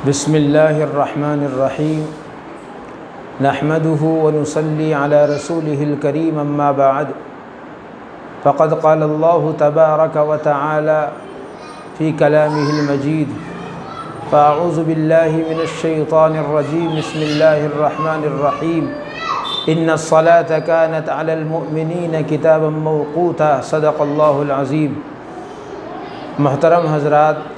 بسم اللہ الرحمن الرحیم نحمده ونصلی علی رسوله الکریم اما بعد فقد قال اللہ تبارک وتعالی فی کلامہ المجید فاعوذ باللہ من الشیطان الرجیم بسم اللہ الرحمن الرحیم ان الصلاة كانت علی المؤمنین کتابا موقوتا صدق اللہ العظیم۔ محترم حضرات،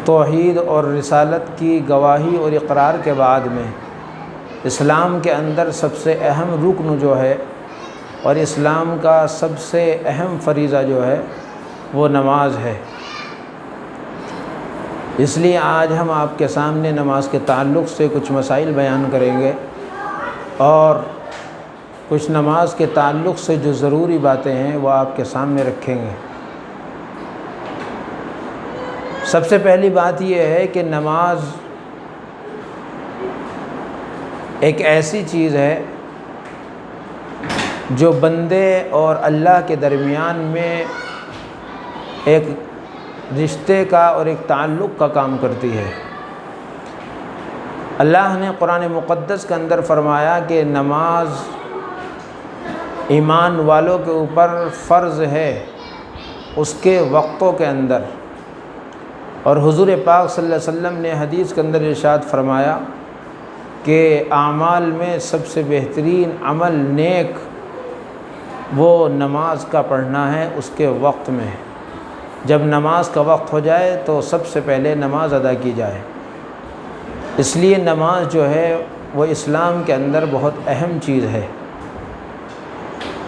توحید اور رسالت کی گواہی اور اقرار کے بعد میں اسلام کے اندر سب سے اہم رکن جو ہے اور اسلام کا سب سے اہم فریضہ جو ہے وہ نماز ہے۔ اس لیے آج ہم آپ کے سامنے نماز کے تعلق سے کچھ مسائل بیان کریں گے اور کچھ نماز کے تعلق سے جو ضروری باتیں ہیں وہ آپ کے سامنے رکھیں گے۔ سب سے پہلی بات یہ ہے کہ نماز ایک ایسی چیز ہے جو بندے اور اللہ کے درمیان میں ایک رشتے کا اور ایک تعلق کا کام کرتی ہے۔ اللہ نے قرآن مقدس کے اندر فرمایا کہ نماز ایمان والوں کے اوپر فرض ہے اس کے وقتوں کے اندر، اور حضور پاک صلی اللہ علیہ وسلم نے حدیث کے اندر ارشاد فرمایا کہ اعمال میں سب سے بہترین عمل نیک وہ نماز کا پڑھنا ہے اس کے وقت میں۔ جب نماز کا وقت ہو جائے تو سب سے پہلے نماز ادا کی جائے۔ اس لیے نماز جو ہے وہ اسلام کے اندر بہت اہم چیز ہے۔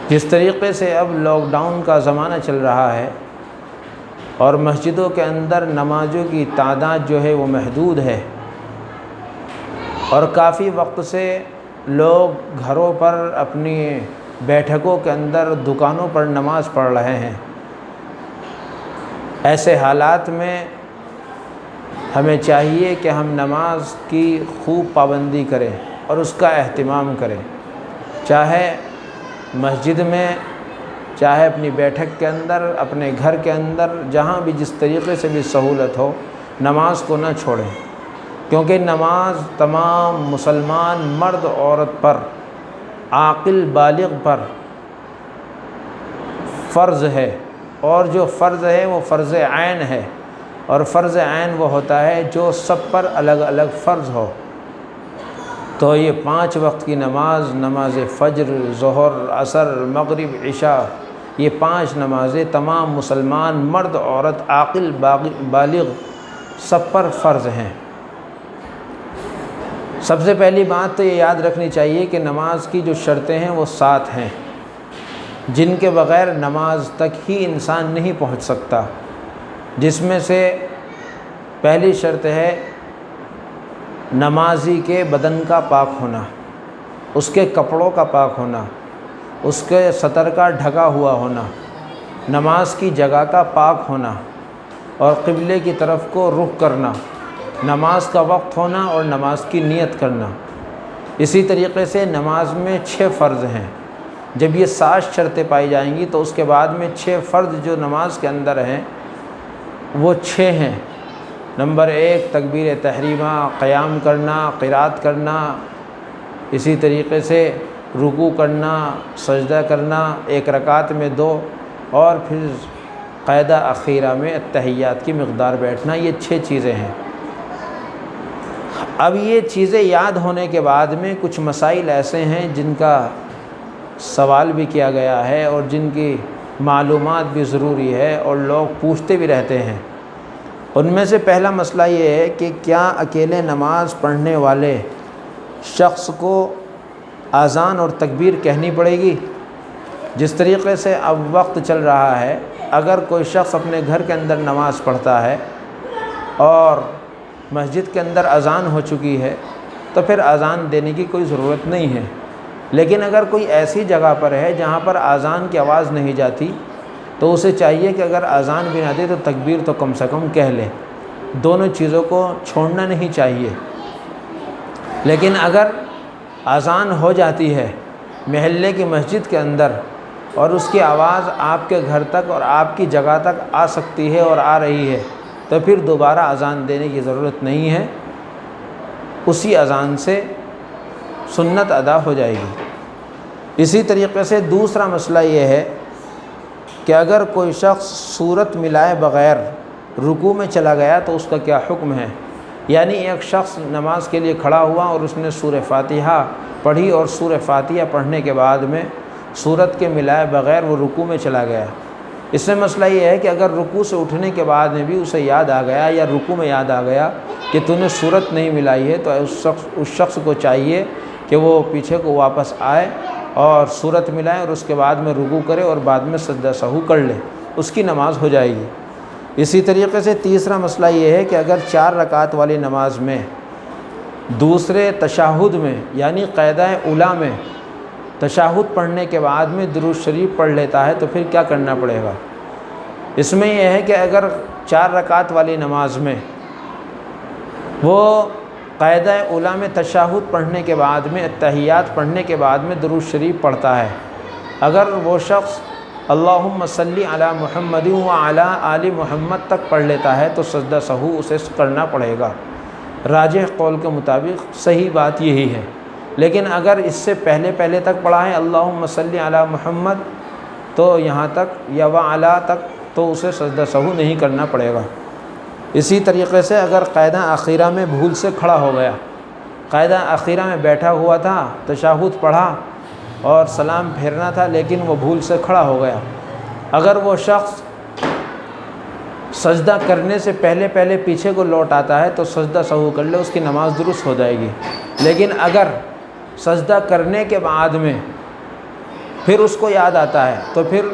جس طریقے سے اب لاک ڈاؤن کا زمانہ چل رہا ہے اور مسجدوں کے اندر نمازوں کی تعداد جو ہے وہ محدود ہے، اور کافی وقت سے لوگ گھروں پر اپنی بیٹھکوں کے اندر دکانوں پر نماز پڑھ رہے ہیں، ایسے حالات میں ہمیں چاہیے کہ ہم نماز کی خوب پابندی کریں اور اس کا اہتمام کریں، چاہے مسجد میں، چاہے اپنی بیٹھک کے اندر، اپنے گھر کے اندر، جہاں بھی جس طریقے سے بھی سہولت ہو نماز کو نہ چھوڑیں، کیونکہ نماز تمام مسلمان مرد عورت پر، عاقل بالغ پر فرض ہے، اور جو فرض ہے وہ فرض عین ہے، اور فرض عین وہ ہوتا ہے جو سب پر الگ الگ فرض ہو۔ تو یہ 5 وقت کی نماز، نماز فجر، ظہر، عصر، مغرب، عشاء، یہ 5 نمازیں تمام مسلمان مرد عورت عاقل بالغ سب پر فرض ہیں۔ سب سے پہلی بات تو یہ یاد رکھنی چاہیے کہ نماز کی جو شرطیں ہیں وہ 7 ہیں، جن کے بغیر نماز تک ہی انسان نہیں پہنچ سکتا۔ جس میں سے پہلی شرط ہے نمازی کے بدن کا پاک ہونا، اس کے کپڑوں کا پاک ہونا، اس کے سطر کا ڈھکا ہوا ہونا، نماز کی جگہ کا پاک ہونا، اور قبلے کی طرف کو رخ کرنا، نماز کا وقت ہونا اور نماز کی نیت کرنا۔ اسی طریقے سے نماز میں 6 فرض ہیں۔ جب یہ 7 شرطیں پائی جائیں گی تو اس کے بعد میں 6 فرض جو نماز کے اندر ہیں وہ 6 ہیں۔ نمبر 1 تکبیر تحریمہ، قیام کرنا، قرات کرنا، اسی طریقے سے رکوع کرنا، سجدہ کرنا، 1 رکعت میں 2، اور پھر قاعدہ اخیرہ میں التحیات کی مقدار بیٹھنا۔ یہ 6 چیزیں ہیں۔ اب یہ چیزیں یاد ہونے کے بعد میں کچھ مسائل ایسے ہیں جن کا سوال بھی کیا گیا ہے اور جن کی معلومات بھی ضروری ہے اور لوگ پوچھتے بھی رہتے ہیں۔ ان میں سے پہلا مسئلہ یہ ہے کہ کیا اکیلے نماز پڑھنے والے شخص کو اذان اور تکبیر کہنی پڑے گی؟ جس طریقے سے اب وقت چل رہا ہے، اگر کوئی شخص اپنے گھر کے اندر نماز پڑھتا ہے اور مسجد کے اندر اذان ہو چکی ہے تو پھر اذان دینے کی کوئی ضرورت نہیں ہے، لیکن اگر کوئی ایسی جگہ پر ہے جہاں پر اذان کی آواز نہیں جاتی تو اسے چاہیے کہ اگر اذان بھی نہ دے تو تکبیر تو کم سے کم کہہ لے۔ دونوں چیزوں کو چھوڑنا نہیں چاہیے۔ لیکن اگر اذان ہو جاتی ہے محلے کی مسجد کے اندر اور اس کی آواز آپ کے گھر تک اور آپ کی جگہ تک آ سکتی ہے اور آ رہی ہے، تو پھر دوبارہ اذان دینے کی ضرورت نہیں ہے، اسی اذان سے سنت ادا ہو جائے گی۔ اسی طریقے سے دوسرا مسئلہ یہ ہے کہ اگر کوئی شخص سورت ملائے بغیر رکوع میں چلا گیا تو اس کا کیا حکم ہے؟ یعنی ایک شخص نماز کے لیے کھڑا ہوا اور اس نے سورہ فاتحہ پڑھی اور سورہ فاتحہ پڑھنے کے بعد میں سورت کے ملائے بغیر وہ رکوع میں چلا گیا۔ اس میں مسئلہ یہ ہے کہ اگر رکوع سے اٹھنے کے بعد میں بھی اسے یاد آ گیا یا رکوع میں یاد آ گیا کہ تو نے سورت نہیں ملائی ہے، تو اس شخص کو چاہیے کہ وہ پیچھے کو واپس آئے اور سورت ملائے اور اس کے بعد میں رکوع کرے اور بعد میں سجدہ سہو کر لے، اس کی نماز ہو جائے گی۔ اسی طریقے سے تیسرا مسئلہ یہ ہے کہ اگر 4 رکعت والی نماز میں دوسرے تشہد میں یعنی قاعدہ اولیٰ میں تشہد پڑھنے کے بعد میں درود شریف پڑھ لیتا ہے تو پھر کیا کرنا پڑے گا؟ اس میں یہ ہے کہ اگر 4 رکعت والی نماز میں وہ قاعدہ اولیٰ میں تشہد پڑھنے کے بعد میں اتحیات پڑھنے کے بعد میں درود شریف پڑھتا ہے، اگر وہ شخص اللہم صلی علی محمد وعلی آل محمد تک پڑھ لیتا ہے تو سجدہ سہو اسے کرنا پڑے گا۔ راجح قول کے مطابق صحیح بات یہی ہے، لیکن اگر اس سے پہلے تک پڑھا ہے اللہم صلی علی محمد تو یہاں تک یا وعلی تک تو اسے سجدہ سہو نہیں کرنا پڑے گا۔ اسی طریقے سے اگر قاعدہ اخیرہ میں بھول سے کھڑا ہو گیا، قاعدہ اخیرہ میں بیٹھا ہوا تھا، تشہد پڑھا اور سلام پھیرنا تھا لیکن وہ بھول سے کھڑا ہو گیا، اگر وہ شخص سجدہ کرنے سے پہلے پیچھے کو لوٹ آتا ہے تو سجدہ سہو کر لے، اس کی نماز درست ہو جائے گی۔ لیکن اگر سجدہ کرنے کے بعد میں پھر اس کو یاد آتا ہے تو پھر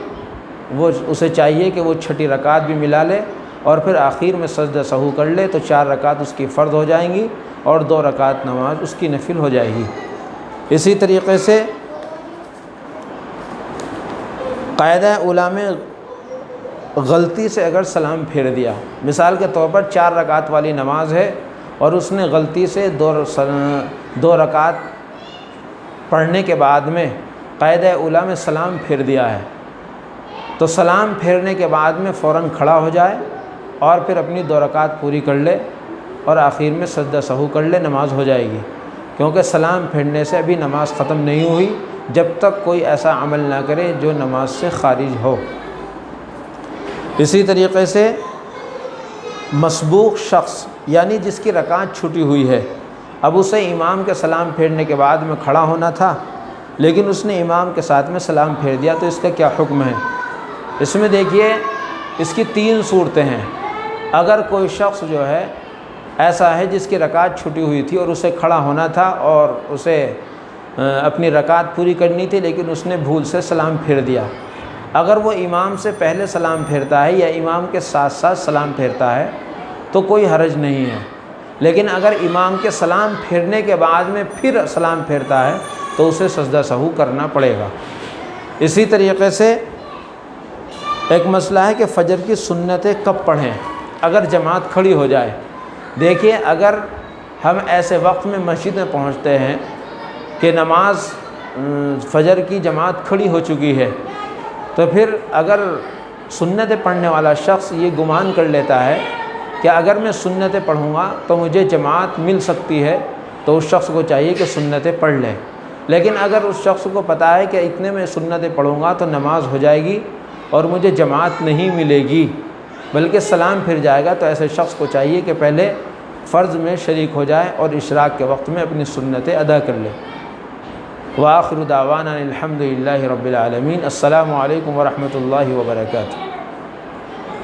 وہ اسے چاہیے کہ وہ 6 رکعت بھی ملا لے اور پھر آخر میں سجدہ سہو کر لے، تو 4 رکعت اس کی فرض ہو جائیں گی اور 2 رکعت نماز اس کی نفل ہو جائے گی۔ اسی طریقے سے قاعدہ اولیٰ میں غلطی سے اگر سلام پھیر دیا، مثال کے طور پر 4 رکعت والی نماز ہے اور اس نے غلطی سے 2 رکعت پڑھنے کے بعد میں قاعدہ اولیٰ میں سلام پھیر دیا ہے، تو سلام پھیرنے کے بعد میں فوراً کھڑا ہو جائے اور پھر اپنی 2 رکعت پوری کر لے اور آخر میں سجدہ سہو کر لے، نماز ہو جائے گی۔ کیونکہ سلام پھیرنے سے ابھی نماز ختم نہیں ہوئی جب تک کوئی ایسا عمل نہ کرے جو نماز سے خارج ہو۔ اسی طریقے سے مسبوق شخص یعنی جس کی رکعت چھٹی ہوئی ہے، اب اسے امام کے سلام پھیرنے کے بعد میں کھڑا ہونا تھا لیکن اس نے امام کے ساتھ میں سلام پھیر دیا، تو اس کا کیا حکم ہے؟ اس میں دیکھیے اس کی 3 صورتیں ہیں۔ اگر کوئی شخص جو ہے ایسا ہے جس کی رکعت چھٹی ہوئی تھی اور اسے کھڑا ہونا تھا اور اسے اپنی رکعت پوری کرنی تھی لیکن اس نے بھول سے سلام پھیر دیا، اگر وہ امام سے پہلے سلام پھیرتا ہے یا امام کے ساتھ سلام پھیرتا ہے تو کوئی حرج نہیں ہے، لیکن اگر امام کے سلام پھیرنے کے بعد میں پھر سلام پھیرتا ہے تو اسے سجدہ سہو کرنا پڑے گا۔ اسی طریقے سے ایک مسئلہ ہے کہ فجر کی سنتیں کب پڑھیں اگر جماعت کھڑی ہو جائے۔ دیکھیے اگر ہم ایسے وقت میں مسجد میں پہنچتے ہیں کہ نماز فجر کی جماعت کھڑی ہو چکی ہے، تو پھر اگر سنتیں پڑھنے والا شخص یہ گمان کر لیتا ہے کہ اگر میں سنتیں پڑھوں گا تو مجھے جماعت مل سکتی ہے، تو اس شخص کو چاہیے کہ سنتیں پڑھ لے۔ لیکن اگر اس شخص کو پتہ ہے کہ اتنے میں سنتیں پڑھوں گا تو نماز ہو جائے گی اور مجھے جماعت نہیں ملے گی بلکہ سلام پھر جائے گا، تو ایسے شخص کو چاہیے کہ پہلے فرض میں شریک ہو جائے اور اشراق کے وقت میں اپنی سنتیں ادا کر لے۔ وآخر دعوانا الحمد للہ رب العالمین۔ السلام علیکم ورحمۃ اللہ وبرکاتہ۔